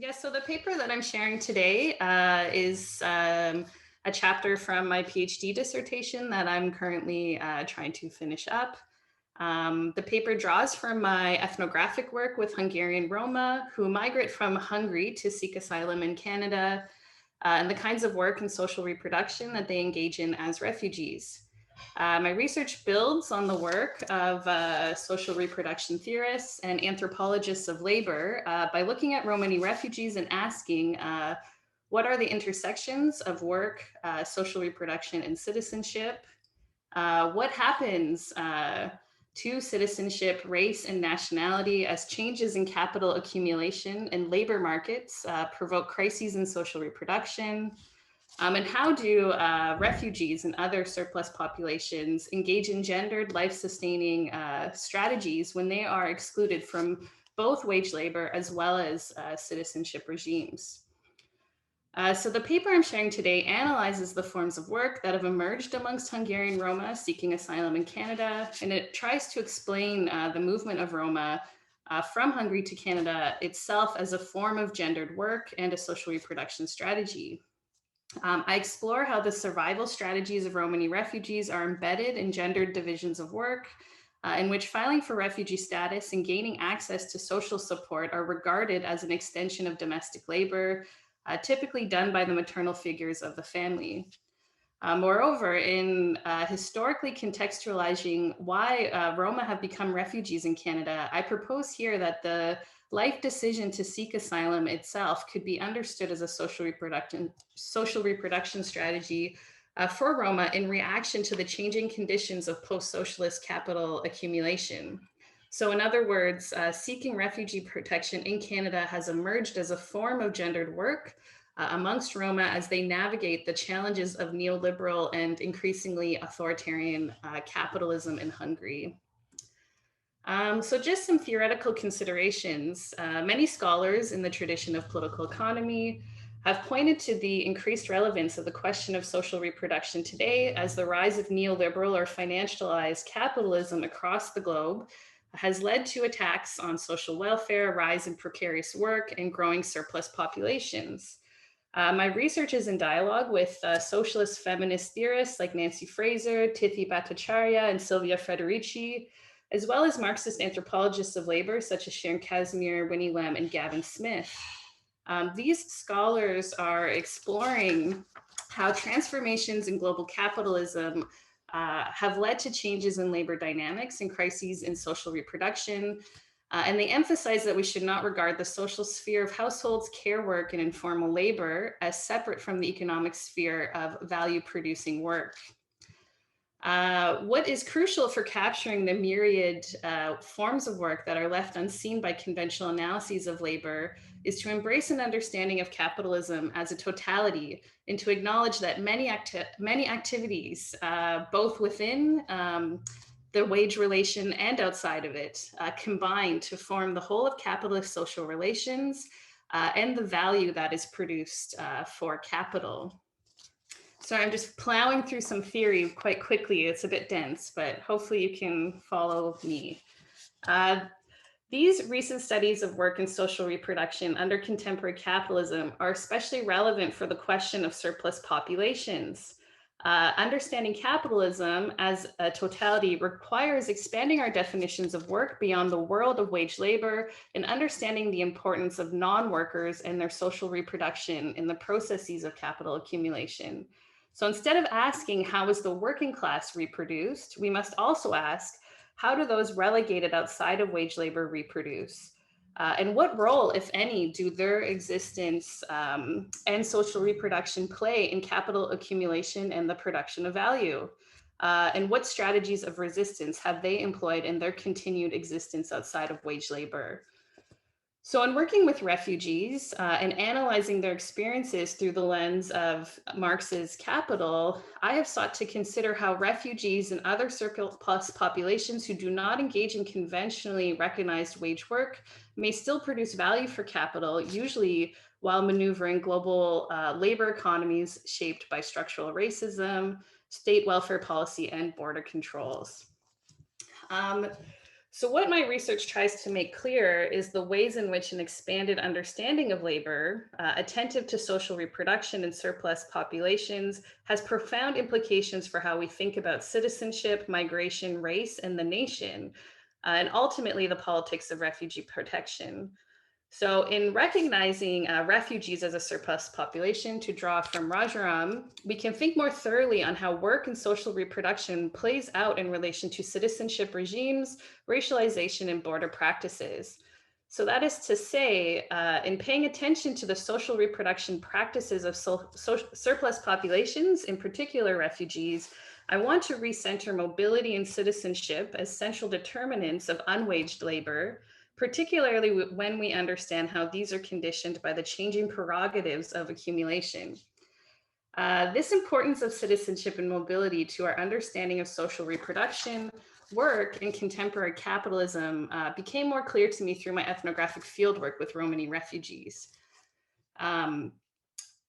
Yes, so the paper that I'm sharing today is a chapter from my PhD dissertation that I'm currently trying to finish up. The paper draws from my ethnographic work with Hungarian Roma who migrate from Hungary to seek asylum in Canada, and the kinds of work and social reproduction that they engage in as refugees. My research builds on the work of social reproduction theorists and anthropologists of labor by looking at Romani refugees and asking what are the intersections of work, social reproduction, and citizenship? What happens to citizenship, race, and nationality as changes in capital accumulation and labor markets provoke crises in social reproduction? And how do refugees and other surplus populations engage in gendered life-sustaining strategies when they are excluded from both wage labor as well as citizenship regimes? So the paper I'm sharing today analyzes the forms of work that have emerged amongst Hungarian Roma seeking asylum in Canada, and it tries to explain the movement of Roma from Hungary to Canada itself as a form of gendered work and a social reproduction strategy. I explore how the survival strategies of Romani refugees are embedded in gendered divisions of work, in which filing for refugee status and gaining access to social support are regarded as an extension of domestic labor, typically done by the maternal figures of the family. Moreover, in historically contextualizing why Roma have become refugees in Canada, I propose here that the life decision to seek asylum itself could be understood as a social reproduction strategy for Roma in reaction to the changing conditions of post-socialist capital accumulation. So in other words, seeking refugee protection in Canada has emerged as a form of gendered work amongst Roma as they navigate the challenges of neoliberal and increasingly authoritarian capitalism in Hungary. So just some theoretical considerations. Many scholars in the tradition of political economy have pointed to the increased relevance of the question of social reproduction today as the rise of neoliberal or financialized capitalism across the globe has led to attacks on social welfare, rise in precarious work, and growing surplus populations. My research is in dialogue with socialist feminist theorists like Nancy Fraser, Tithi Bhattacharya, and Silvia Federici, as well as Marxist anthropologists of labor such as Sharon Casimir, Winnie Lam, and Gavin Smith. These scholars are exploring how transformations in global capitalism have led to changes in labor dynamics and crises in social reproduction. And they emphasize that we should not regard the social sphere of households, care work, and informal labor as separate from the economic sphere of value-producing work. What is crucial for capturing the myriad forms of work that are left unseen by conventional analyses of labor is to embrace an understanding of capitalism as a totality and to acknowledge that many activities, both within the wage relation and outside of it, combine to form the whole of capitalist social relations and the value that is produced for capital. So I'm just plowing through some theory quite quickly. It's a bit dense, but hopefully you can follow me. These recent studies of work and social reproduction under contemporary capitalism are especially relevant for the question of surplus populations. Understanding capitalism as a totality requires expanding our definitions of work beyond the world of wage labor and understanding the importance of non-workers and their social reproduction in the processes of capital accumulation. So instead of asking how is the working class reproduced, we must also ask how do those relegated outside of wage labor reproduce? And what role, if any, do their existence and social reproduction play in capital accumulation and the production of value? And what strategies of resistance have they employed in their continued existence outside of wage labor? So in working with refugees and analyzing their experiences through the lens of Marx's Capital, I have sought to consider how refugees and other surplus populations who do not engage in conventionally recognized wage work may still produce value for capital, usually while maneuvering global labor economies shaped by structural racism, state welfare policy, and border controls. So what my research tries to make clear is the ways in which an expanded understanding of labor, attentive to social reproduction and surplus populations, has profound implications for how we think about citizenship, migration, race, and the nation, and ultimately the politics of refugee protection. So, in recognizing refugees as a surplus population, to draw from Rajaram, we can think more thoroughly on how work and social reproduction plays out in relation to citizenship regimes, racialization, and border practices. So, that is to say, in paying attention to the social reproduction practices of surplus populations, in particular refugees, I want to recenter mobility and citizenship as central determinants of unwaged labor, particularly when we understand how these are conditioned by the changing prerogatives of accumulation. This importance of citizenship and mobility to our understanding of social reproduction, work, and contemporary capitalism became more clear to me through my ethnographic fieldwork with Romani refugees. Um,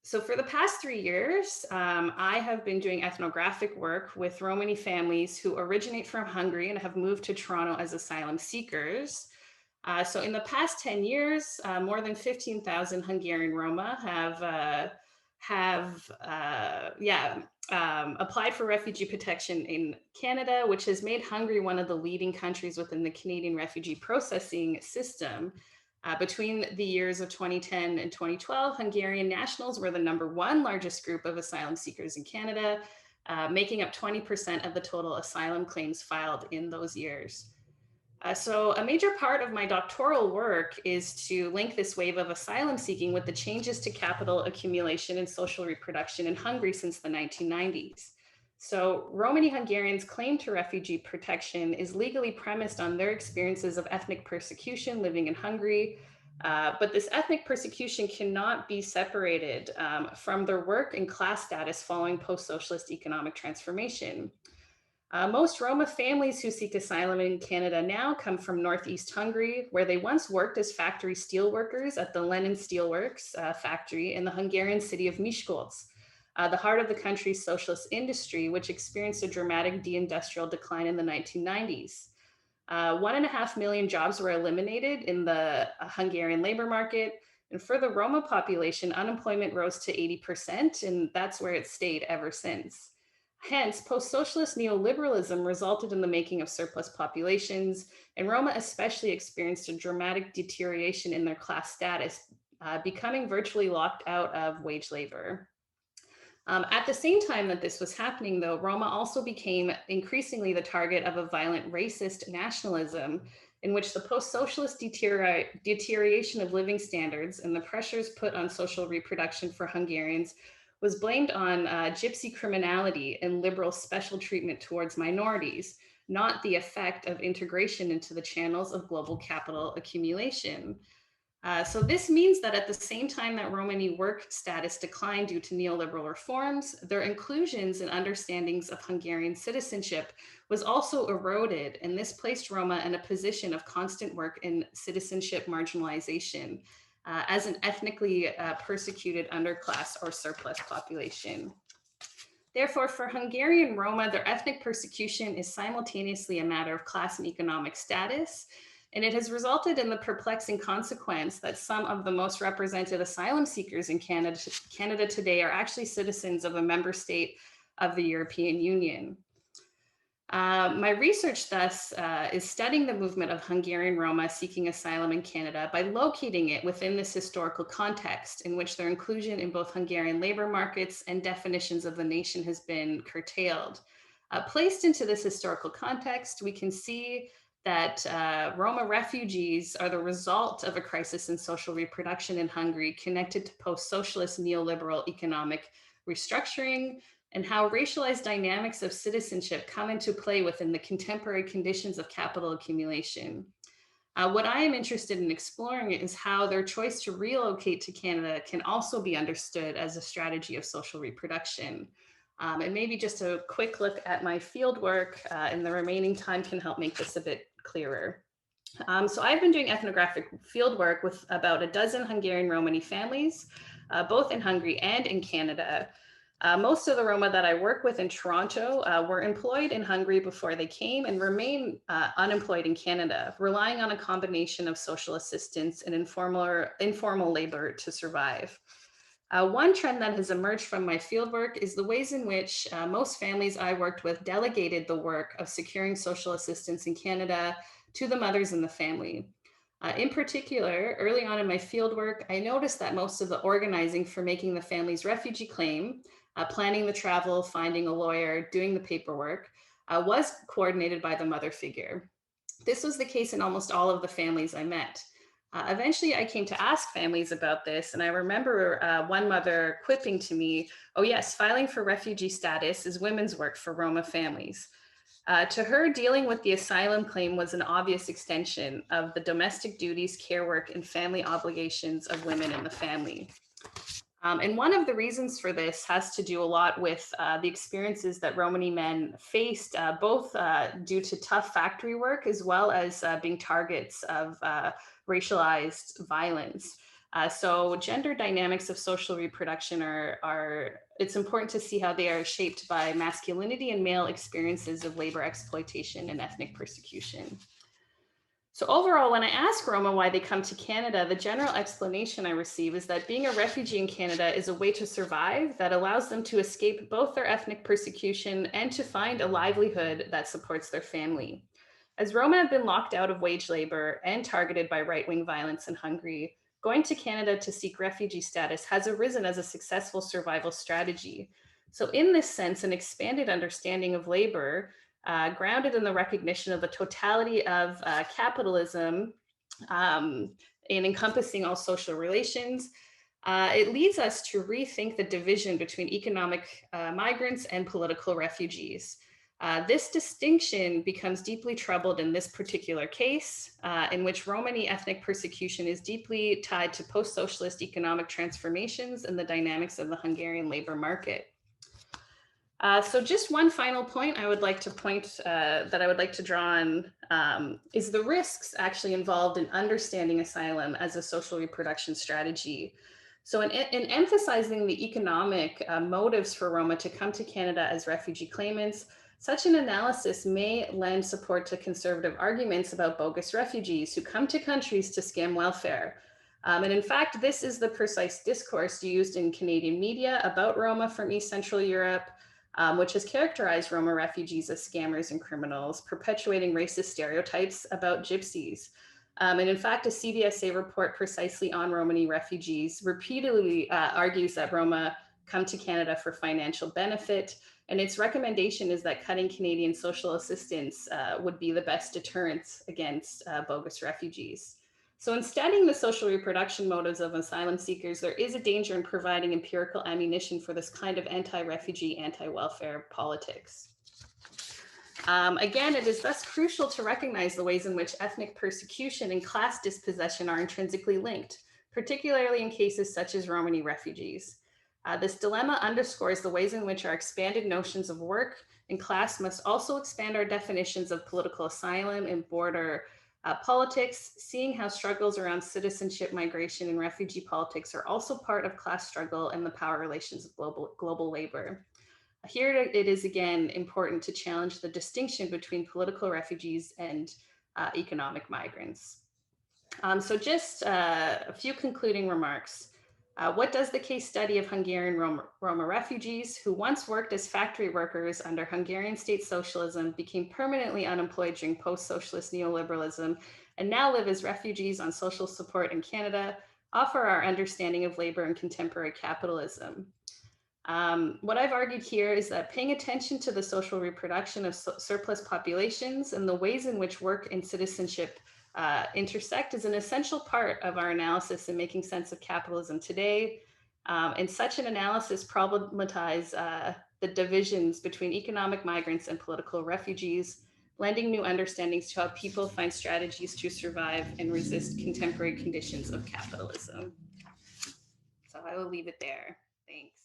so for the past 3 years, I have been doing ethnographic work with Romani families who originate from Hungary and have moved to Toronto as asylum seekers. So in the past 10 years, more than 15,000 Hungarian Roma have applied for refugee protection in Canada, which has made Hungary one of the leading countries within the Canadian refugee processing system. Between the years of 2010 and 2012, Hungarian nationals were the #1 largest group of asylum seekers in Canada, making up 20% of the total asylum claims filed in those years. So a major part of my doctoral work is to link this wave of asylum seeking with the changes to capital accumulation and social reproduction in Hungary since the 1990s. So Romani Hungarians' claim to refugee protection is legally premised on their experiences of ethnic persecution living in Hungary, but this ethnic persecution cannot be separated from their work and class status following post-socialist economic transformation. Most Roma families who seek asylum in Canada now come from Northeast Hungary, where they once worked as factory steelworkers at the Lenin Steelworks factory in the Hungarian city of Miskolc, the heart of the country's socialist industry, which experienced a dramatic deindustrial decline in the 1990s. 1.5 million jobs were eliminated in the Hungarian labor market. And for the Roma population, unemployment rose to 80%, and that's where it stayed ever since. Hence, post-socialist neoliberalism resulted in the making of surplus populations, and Roma especially experienced a dramatic deterioration in their class status, becoming virtually locked out of wage labor. At the same time that this was happening, though, Roma also became increasingly the target of a violent racist nationalism in which the post-socialist deterioration of living standards and the pressures put on social reproduction for Hungarians was blamed on gypsy criminality and liberal special treatment towards minorities, not the effect of integration into the channels of global capital accumulation. So this means that at the same time that Romani work status declined due to neoliberal reforms, their inclusions and understandings of Hungarian citizenship was also eroded, and this placed Roma in a position of constant work in citizenship marginalization as an ethnically persecuted underclass or surplus population. Therefore, for Hungarian Roma, their ethnic persecution is simultaneously a matter of class and economic status, and it has resulted in the perplexing consequence that some of the most represented asylum seekers in Canada today are actually citizens of a member state of the European Union. My research thus is studying the movement of Hungarian Roma seeking asylum in Canada by locating it within this historical context in which their inclusion in both Hungarian labor markets and definitions of the nation has been curtailed. Placed into this historical context, we can see that Roma refugees are the result of a crisis in social reproduction in Hungary connected to post-socialist neoliberal economic restructuring, and how racialized dynamics of citizenship come into play within the contemporary conditions of capital accumulation. What I am interested in exploring is how their choice to relocate to Canada can also be understood as a strategy of social reproduction. And maybe just a quick look at my fieldwork in the remaining time can help make this a bit clearer. So I've been doing ethnographic fieldwork with about a dozen Hungarian Romani families, both in Hungary and in Canada. Most of the Roma that I work with in Toronto were employed in Hungary before they came and remain unemployed in Canada, relying on a combination of social assistance and informal labor to survive. One trend that has emerged from my fieldwork is the ways in which most families I worked with delegated the work of securing social assistance in Canada to the mothers in the family. In particular, early on in my fieldwork, I noticed that most of the organizing for making the family's refugee claim, planning the travel, finding a lawyer, doing the paperwork, was coordinated by the mother figure. This was the case in almost all of the families I met. Eventually, I came to ask families about this, and I remember one mother quipping to me, "Oh yes, filing for refugee status is women's work for Roma families." To her, dealing with the asylum claim was an obvious extension of the domestic duties, care work, and family obligations of women in the family. And one of the reasons for this has to do a lot with the experiences that Romani men faced, both due to tough factory work as well as being targets of racialized violence. So gender dynamics of social reproduction it's important to see how they are shaped by masculinity and male experiences of labor exploitation and ethnic persecution. So overall, when I ask Roma why they come to Canada, the general explanation I receive is that being a refugee in Canada is a way to survive that allows them to escape both their ethnic persecution and to find a livelihood that supports their family. As Roma have been locked out of wage labor and targeted by right-wing violence in Hungary, going to Canada to seek refugee status has arisen as a successful survival strategy. So in this sense, an expanded understanding of labor grounded in the recognition of the totality of capitalism and encompassing all social relations, it leads us to rethink the division between economic migrants and political refugees. This distinction becomes deeply troubled in this particular case, in which Romani ethnic persecution is deeply tied to post-socialist economic transformations and the dynamics of the Hungarian labor market. So just one final point I would like to draw on is the risks actually involved in understanding asylum as a social reproduction strategy. So in emphasizing the economic motives for Roma to come to Canada as refugee claimants, such an analysis may lend support to conservative arguments about bogus refugees who come to countries to scam welfare. And in fact, this is the precise discourse used in Canadian media about Roma from East Central Europe, which has characterized Roma refugees as scammers and criminals, perpetuating racist stereotypes about gypsies. And in fact, a CBSA report precisely on Romani refugees repeatedly argues that Roma come to Canada for financial benefit. And its recommendation is that cutting Canadian social assistance would be the best deterrent against bogus refugees. So in studying the social reproduction motives of asylum seekers, there is a danger in providing empirical ammunition for this kind of anti-refugee, anti-welfare politics. Again, it is thus crucial to recognize the ways in which ethnic persecution and class dispossession are intrinsically linked, particularly in cases such as Romani refugees. This dilemma underscores the ways in which our expanded notions of work and class must also expand our definitions of political asylum and border politics, seeing how struggles around citizenship, migration, and refugee politics are also part of class struggle and the power relations of global labor. Here it is again important to challenge the distinction between political refugees and economic migrants. So just a few concluding remarks. What does the case study of Hungarian Roma refugees who once worked as factory workers under Hungarian state socialism, became permanently unemployed during post-socialist neoliberalism, and now live as refugees on social support in Canada, offer our understanding of labor and contemporary capitalism? What I've argued here is that paying attention to the social reproduction of surplus populations and the ways in which work and citizenship intersect is an essential part of our analysis in making sense of capitalism today. And such an analysis problematizes the divisions between economic migrants and political refugees, lending new understandings to how people find strategies to survive and resist contemporary conditions of capitalism. So I will leave it there. Thanks.